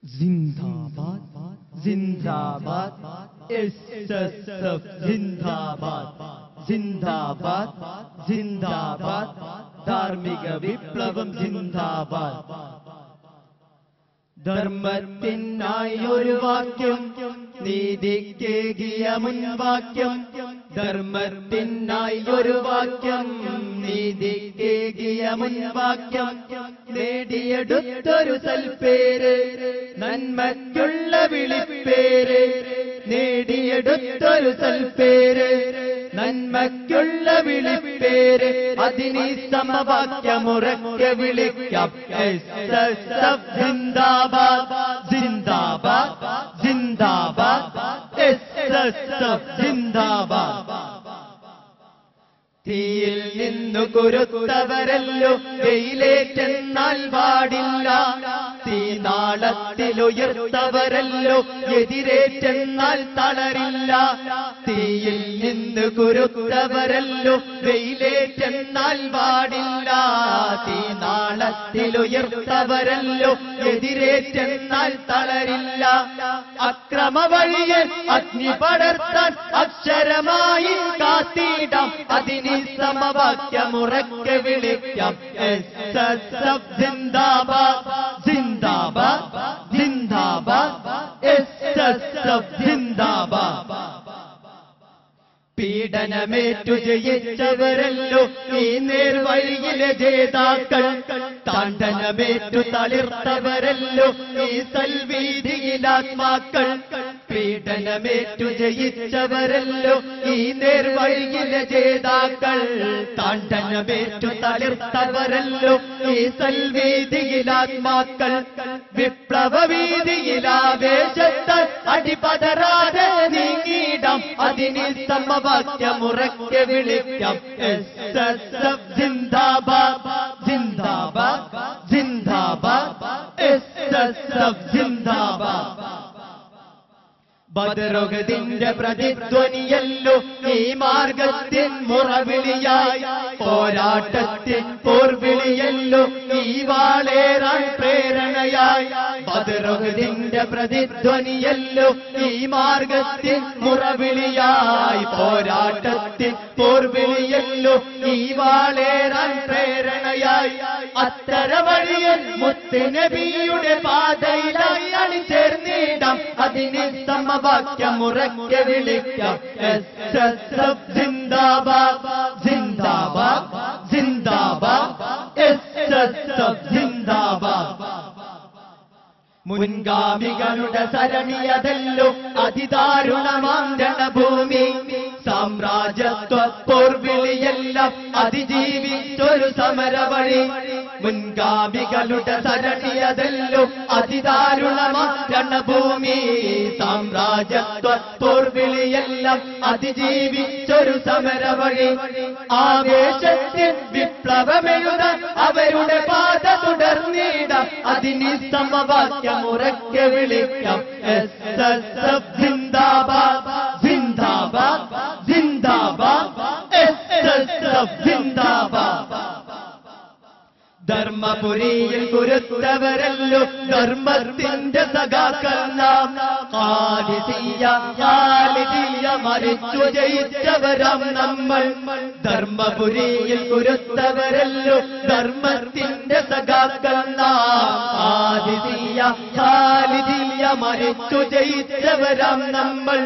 जिंदाबाद जिंदाबाद एसएसएफ जिंदाबाद जिंदाबाद जिंदाबाद धार्मिക വിപ്ലവം जिंदाबाद ധർമ്മത്തിനായി ഒരു വാക്യം നീതിക്കേകിയ മുൻവാക്യം ധർമ്മത്തിനായി ഒരു വാക്യം നീതിക്കേകിയ മുൻവാക്യം നേടിയെടുത്തൊരു സൽപ്പേര് നന്മയ്ക്കുള്ള വിളിപ്പേര് നേടിയെടുത്തൊരു സൽപ്പേര് നന്മയ്ക്കുള്ള വിളിപ്പേര് അതിന് സമവാക്യമുറക്കെ വിളിക്കാം എസ്എസ്എഫ് ജിന്ദാബാദ് ജിന്ദാബാദ് ജിന്ദാബാദ് എസ്എസ്എഫ് ജിന്ദാബാദ് തീയിൽ നിന്നു കുരുത്തവരല്ലോ വെയിലേറ്റെന്നാൽ പാടില്ല തീനാളത്തിലുയർത്തവരല്ലോ എതിരേറ്റെന്നാൽ തളരില്ല തീയിൽ നിന്ന് കുരുത്തവരല്ലോ വെയിലേറ്റെന്നാൽ പാടില്ല തീനാളത്തിലുയർത്തവരല്ലോ എതിരേറ്റെന്നാൽ തളരില്ല അക്രമ വഴിയെ അഗ്നി പടർത്താൻ അക്ഷരമായി കാത്തിടാം അതിന് സമവാക്യമുറക്കെ വിളിക്കാം എസ്എസ്എഫ് ജിന്ദാബാദ് ജിന്ദാബാദ് ജിന്ദാബാദ് എസ്എസ്എഫ് ജിന്ദാബാദ് പീഡനമേറ്റു ജയിച്ചവരല്ലോ ഈ നേർവഴിയിലെ ജേതാക്കൾ താണ്ഡനമേറ്റു തളിർത്തവരല്ലോ ഈ സൽവീതിയിലാത്മാക്കൾ പീഡനമേറ്റു ജയിച്ചവരല്ലോ ഈ നേർവഴിയിലെ ജേതാക്കൾ താണ്ഡനമേറ്റു തളിർത്തവരല്ലോ ഈ സൽവീതിയിലാത്മാക്കൾ വിപ്ലവ വീതിയിലാവേശത്താൽ അടിപതറാതെ നീങ്ങിടാം അതിന് സമവാക്യമുറക്കെ വിളിക്കാം എസ്എസ്എഫ് ജിന്ദാബാദ് ജിന്ദാബാദ് ജിന്ദാബാദ് എസ്എസ്എഫ് ജിന്ദാബാദ് ബദറുഹദിന്റെ പ്രതിധ്വനിയല്ലോ ഈ മാർഗത്തിൻ മുറവിളിയായി പോരാട്ടത്തിൻ പോർവിളിയല്ലോ ഈ വാളേറാൻ പ്രേരണയായി ബദറുഹദിന്റെ പ്രതിധ്വനിയല്ലോ ഈ മാർഗത്തിൻ മുറവിളിയായി പോരാട്ടത്തിൻ പോർവിളിയല്ലോ ഈ വാളേറാൻ പ്രേരണയായി അത്തര വഴിയൻ മുത്തുനബിയുടെ പാതയിലായി അണിചേർന്നിടാം അതിന് സമവാക്യമുറക്കെ വിളിക്കാം എസ്എസ്എഫ് ജിന്ദാബാദ് ജിന്ദാബാദ് ജിന്ദാബാദ് എസ്എസ്എഫ് ജിന്ദാബാദ് മുൻഗാമികളുടെ സരണിയതല്ലോ അതിദാരുണമാം രണഭൂമി സാമ്രാജ്യത്വ പോർവിളിയെല്ലാം അതിജീവിച്ചൊരു സമരവഴി മുൻഗാമികളുടെ സരണിയതല്ലോ അതിദാരുണമാം രണഭൂമി സാമ്രാജ്യത്വ പോർവിളിയെല്ലാം അതിജീവിച്ചൊരു സമരവഴി ആവേശത്തിൽ വിപ്ലവമെഴുതാൻ അവരുടെ പാത തുടർന്നിടാം അതിന് സമവാക്യമുറക്കെ വിളിക്കാം എസ്എസ്എഫ് ജിന്ദാബാദ് ജിന്ദാബാദ് ജിന്ദാബാദ് എസ്എസ്എഫ് ജിന്ദാബാദ് ധർമ്മപുരിയിൽ കുരുത്തവരല്ലോ ധർമ്മത്തിന്റെ സഖാക്കൾ നാം ഖാലിദിയ മരിച്ചു ജയിച്ചവരാം നമ്മൾ ധർമ്മപുരിയിൽ കുരുത്തവരല്ലോ ധർമ്മത്തിന്റെ സഖാക്കൾ നാം ഖാലിദിയ മരിച്ചു ജയിച്ചവരാം നമ്മൾ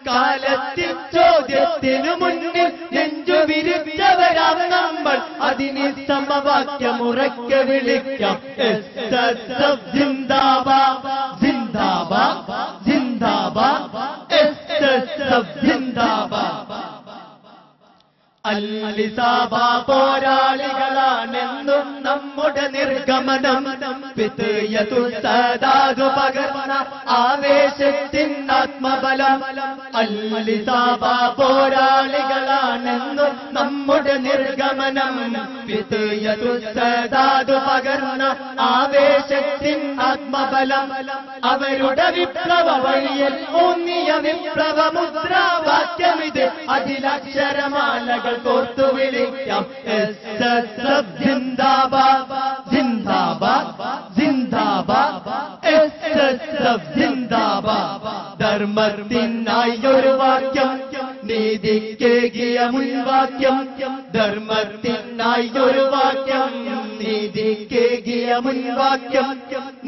കാലത്തിൽ ചോദ്യത്തിനു മുന്നിൽ നെഞ്ചു വിരിച്ചവരാം നമ്മൾ അതിന് സമവാക്യമുറക്കെ വിളിക്കാം എസ്എസ്എഫ് ജിന്ദാബാദ് ജിന്ദാബാദ് ജിന്ദാബാദ് എസ്എസ്എഫ് ജിന്ദാബാദ് അൽലിസാബ പോരാളികളാണെന്നും നമ്മുടെ നിർഗമനം ഫിത്യത്തു സദാദു പകർന്ന ആവേശത്തിൻ ആത്മബലം അൽലിസാബ പോരാളികളാണെന്നും നമ്മുടെ നിർഗമനം ഫിത്യത്തു സദാദു പകർന്ന ആവേശത്തിൻ ആത്മബലം അവരുടെ വിപ്ലവ വഴിയിൽ ഊന്നിയ വിപ്ലവ മുദ്രാവാക്യമിത് അതിലക്ഷരമാലകൾ കോർത്തു വിളിക്കാം എസ്എസ്എഫ് ജിന്ദാബാദ് ജിന്ദാബാദ് ജിന്ദാബാദ് എസ്എസ്എഫ് എഫ് സിന്ദാബാദ് ധർമ്മത്തിനായി ഒരു വാക്യം നീതിക്കേകിയ മുൻവാക്യം ധർമ്മത്തിനായി ഒരു വാക്യം നീതിക്കേകിയ മുൻവാക്യം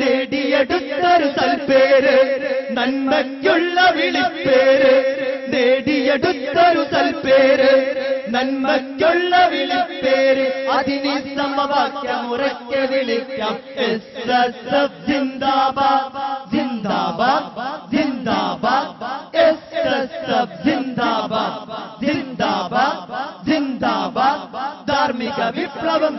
നേടിയെടുത്തൊരു സൽപ്പേര് നന്മയ്ക്കുള്ള വിളിപ്പേര് നേടിയെടുത്തൊരു സൽപ്പേര് നന്മയ്ക്കുള്ള വിളിപ്പേര് അതിന് സമവാക്യം ഉറക്കെ വിളിക്കാം എസ്എസ്എഫ് ജിന്ദാബാദ് ജിന്ദാബാദ് ജിന്ദാബാദ് എസ്എസ്എഫ് ജിന്ദാബാദ് ജിന്ദാബാദ് ജിന്ദാബാദ് ധാർമ്മിക വിപ്ലവം